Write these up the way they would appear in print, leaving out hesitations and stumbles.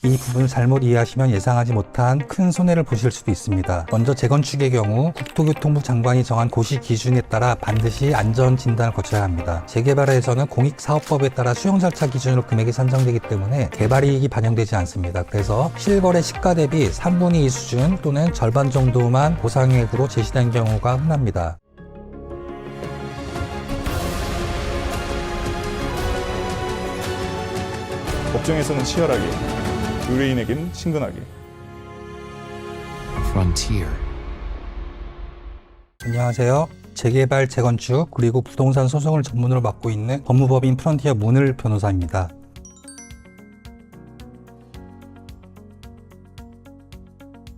이 부분을 잘못 이해하시면 예상하지 못한 큰 손해를 보실 수도 있습니다. 먼저 재건축의 경우 국토교통부 장관이 정한 고시 기준에 따라 반드시 안전진단을 거쳐야 합니다. 재개발에서는 공익사업법에 따라 수용 절차 기준으로 금액이 산정되기 때문에 개발이익이 반영되지 않습니다. 그래서 실거래 시가 대비 3분의 2 수준 또는 절반 정도만 보상액으로 제시된 경우가 흔합니다. 법정에서는 치열하게, 의뢰인에게는 친근하게. Frontier. 안녕하세요. 재개발, 재건축, 그리고 부동산 소송을 전문으로 맡고 있는 법무법인 프론티어 문을 변호사입니다.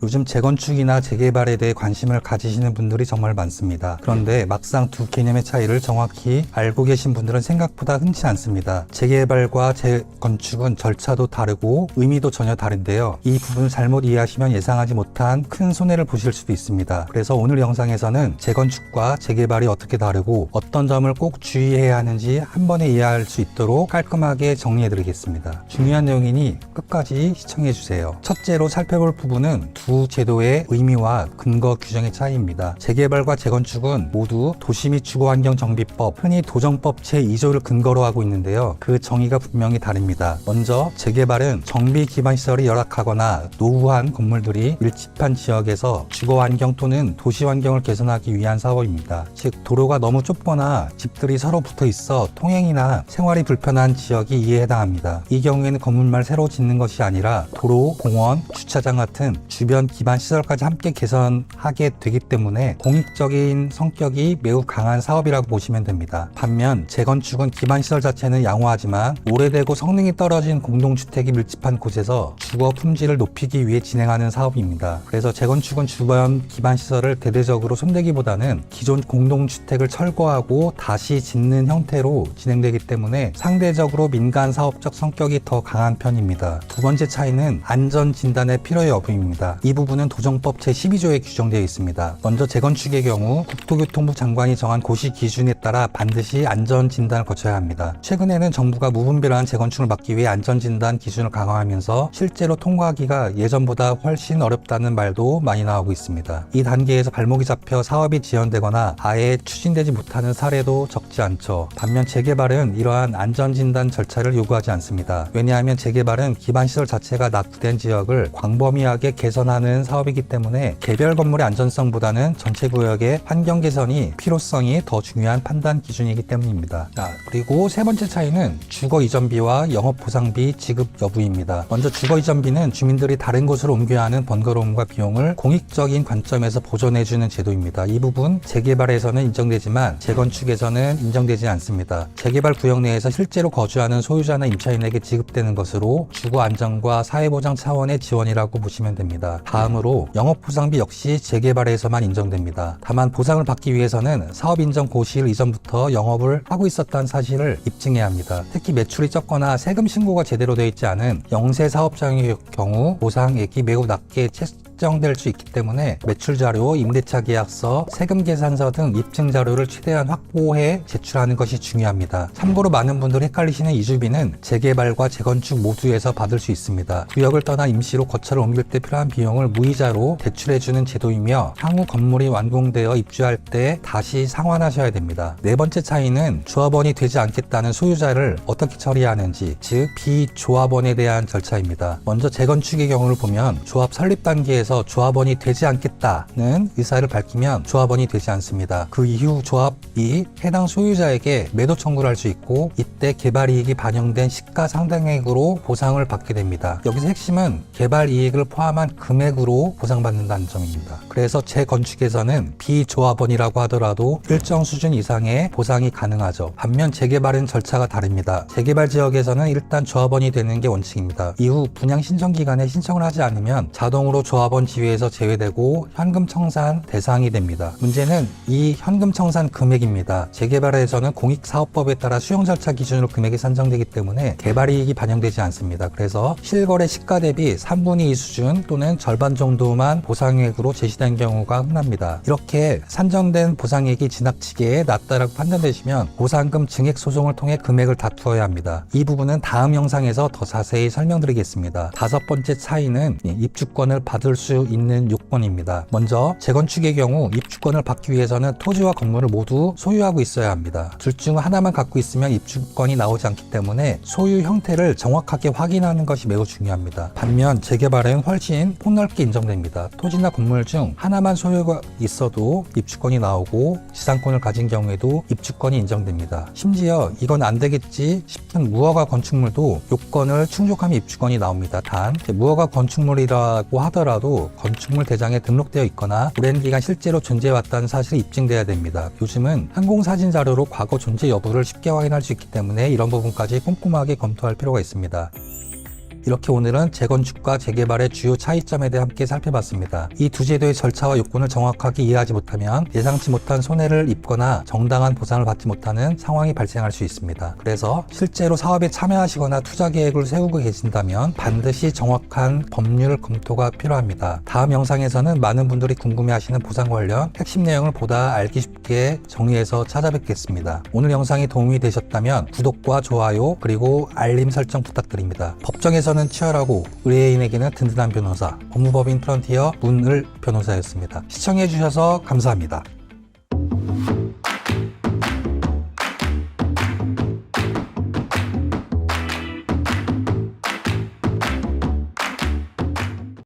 요즘 재건축이나 재개발에 대해 관심을 가지시는 분들이 정말 많습니다. 그런데 막상 두 개념의 차이를 정확히 알고 계신 분들은 생각보다 흔치 않습니다. 재개발과 재건축은 절차도 다르고 의미도 전혀 다른데요. 이 부분을 잘못 이해하시면 예상하지 못한 큰 손해를 보실 수도 있습니다. 그래서 오늘 영상에서는 재건축과 재개발이 어떻게 다르고 어떤 점을 꼭 주의해야 하는지 한 번에 이해할 수 있도록 깔끔하게 정리해 드리겠습니다. 중요한 내용이니 끝까지 시청해 주세요. 첫째로 살펴볼 부분은 두 제도의 의미와 근거 규정의 차이입니다. 재개발과 재건축은 모두 도시 및 주거환경정비법, 흔히 도정법 제2조를 근거로 하고 있는데요. 그 정의가 분명히 다릅니다. 먼저 재개발은 정비 기반 시설이 열악하거나 노후한 건물들이 밀집한 지역에서 주거환경 또는 도시환경을 개선하기 위한 사업입니다. 즉 도로가 너무 좁거나 집들이 서로 붙어 있어 통행이나 생활이 불편한 지역이 이에 해당합니다. 이 경우에는 건물만 새로 짓는 것이 아니라 도로, 공원, 주차장 같은 주변 기반 시설까지 함께 개선하게 되기 때문에 공익적인 성격이 매우 강한 사업이라고 보시면 됩니다. 반면 재건축은 기반 시설 자체는 양호하지만 오래되고 성능이 떨어진 공동주택이 밀집한 곳에서 주거 품질을 높이기 위해 진행하는 사업입니다. 그래서 재건축은 주변 기반 시설을 대대적으로 손대기보다는 기존 공동주택을 철거하고 다시 짓는 형태로 진행되기 때문에 상대적으로 민간 사업적 성격이 더 강한 편입니다. 두 번째 차이는 안전진단의 필요 여부입니다. 이 부분은 도정법 제12조에 규정되어 있습니다. 먼저 재건축의 경우 국토교통부 장관이 정한 고시 기준에 따라 반드시 안전진단을 거쳐야 합니다. 최근에는 정부가 무분별한 재건축을 막기 위해 안전진단 기준을 강화하면서 실제로 통과하기가 예전보다 훨씬 어렵다는 말도 많이 나오고 있습니다. 이 단계에서 발목이 잡혀 사업이 지연되거나 아예 추진되지 못하는 사례도 적지 않죠. 반면 재개발은 이러한 안전진단 절차를 요구하지 않습니다. 왜냐하면 재개발은 기반시설 자체가 낙후된 지역을 광범위하게 개선하는 사업이기 때문에 개별 건물의 안전성보다는 전체 구역의 환경 개선이 필요성이 더 중요한 판단 기준이기 때문입니다. 그리고 세 번째 차이는 주거 이전비와 영업 보상비 지급 여부입니다. 먼저 주거 이전비는 주민들이 다른 곳으로 옮겨야 하는 번거로움과 비용을 공익적인 관점에서 보전해주는 제도입니다. 이 부분 재개발에서는 인정되지만 재건축에서는 인정되지 않습니다. 재개발 구역 내에서 실제로 거주하는 소유자나 임차인에게 지급되는 것으로 주거 안정과 사회보장 차원의 지원이라고 보시면 됩니다. 다음으로 영업보상비 역시 재개발에서만 인정됩니다. 다만 보상을 받기 위해서는 사업인정 고시일 이전부터 영업을 하고 있었다는 사실을 입증해야 합니다. 특히 매출이 적거나 세금 신고가 제대로 되어 있지 않은 영세 사업장의 경우 보상액이 매우 낮게 책정될 수 있기 때문에 매출 자료, 임대차 계약서, 세금 계산서 등 입증 자료를 최대한 확보해 제출하는 것이 중요합니다. 참고로 많은 분들이 헷갈리시는 이주비는 재개발과 재건축 모두에서 받을 수 있습니다. 구역을 떠나 임시로 거처를 옮길 때 필요한 비용을 무이자로 대출해주는 제도이며 향후 건물이 완공되어 입주할 때 다시 상환하셔야 됩니다. 네 번째 차이는 조합원이 되지 않겠다는 소유자를 어떻게 처리하는지, 즉 비조합원에 대한 절차입니다. 먼저 재건축의 경우를 보면 조합 설립 단계에서 조합원이 되지 않겠다는 의사를 밝히면 조합원이 되지 않습니다. 그 이후 조합이 해당 소유자에게 매도 청구를 할 수 있고 이때 개발이익이 반영된 시가 상당액으로 보상을 받게 됩니다. 여기서 핵심은 개발이익을 포함한 금액으로 보상받는다는 점입니다. 그래서 재건축에서는 비조합원이라고 하더라도 일정 수준 이상의 보상이 가능하죠. 반면 재개발은 절차가 다릅니다. 재개발 지역에서는 일단 조합원이 되는 게 원칙입니다. 이후 분양 신청 기간에 신청을 하지 않으면 자동으로 조합원 조합원 지위에서 제외되고 현금 청산 대상이 됩니다. 문제는 이 현금 청산 금액입니다. 재개발에서는 공익사업법에 따라 수용 절차 기준으로 금액이 산정되기 때문에 개발이익이 반영되지 않습니다. 그래서 실거래 시가 대비 3분의 2 수준 또는 절반 정도만 보상액으로 제시된 경우가 흔합니다. 이렇게 산정된 보상액이 지나치게 낮다라고 판단되시면 보상금 증액 소송을 통해 금액을 다투어야 합니다. 이 부분은 다음 영상에서 더 자세히 설명드리겠습니다. 다섯 번째 차이는 입주권을 받을 수 있는 요건입니다. 먼저 재건축의 경우 입주권을 받기 위해서는 토지와 건물을 모두 소유하고 있어야 합니다. 둘 중 하나만 갖고 있으면 입주권이 나오지 않기 때문에 소유 형태를 정확하게 확인하는 것이 매우 중요합니다. 반면 재개발은 훨씬 폭넓게 인정됩니다. 토지나 건물 중 하나만 소유가 있어도 입주권이 나오고 지상권을 가진 경우에도 입주권이 인정됩니다. 심지어 이건 안 되겠지 싶은 무허가 건축물도 요건을 충족하면 입주권이 나옵니다. 단 무허가 건축물이라고 하더라도 건축물 대장에 등록되어 있거나 오랜 기간 실제로 존재해왔다는 사실이 입증돼야 됩니다. 요즘은 항공사진 자료로 과거 존재 여부를 쉽게 확인할 수 있기 때문에 이런 부분까지 꼼꼼하게 검토할 필요가 있습니다. 이렇게 오늘은 재건축과 재개발의 주요 차이점에 대해 함께 살펴봤습니다. 이 두 제도의 절차와 요건을 정확하게 이해하지 못하면 예상치 못한 손해를 입거나 정당한 보상을 받지 못하는 상황이 발생할 수 있습니다. 그래서 실제로 사업에 참여하시거나 투자 계획을 세우고 계신다면 반드시 정확한 법률 검토가 필요합니다. 다음 영상에서는 많은 분들이 궁금해하시는 보상 관련 핵심 내용을 보다 알기 쉽게 정리해서 찾아뵙겠습니다. 오늘 영상이 도움이 되셨다면 구독과 좋아요 그리고 알림 설정 부탁드립니다. 법정에서는 치열하고 의뢰인에게는 든든한 변호사, 법무법인 프런티어 문을 변호사였습니다. 시청해주셔서 감사합니다.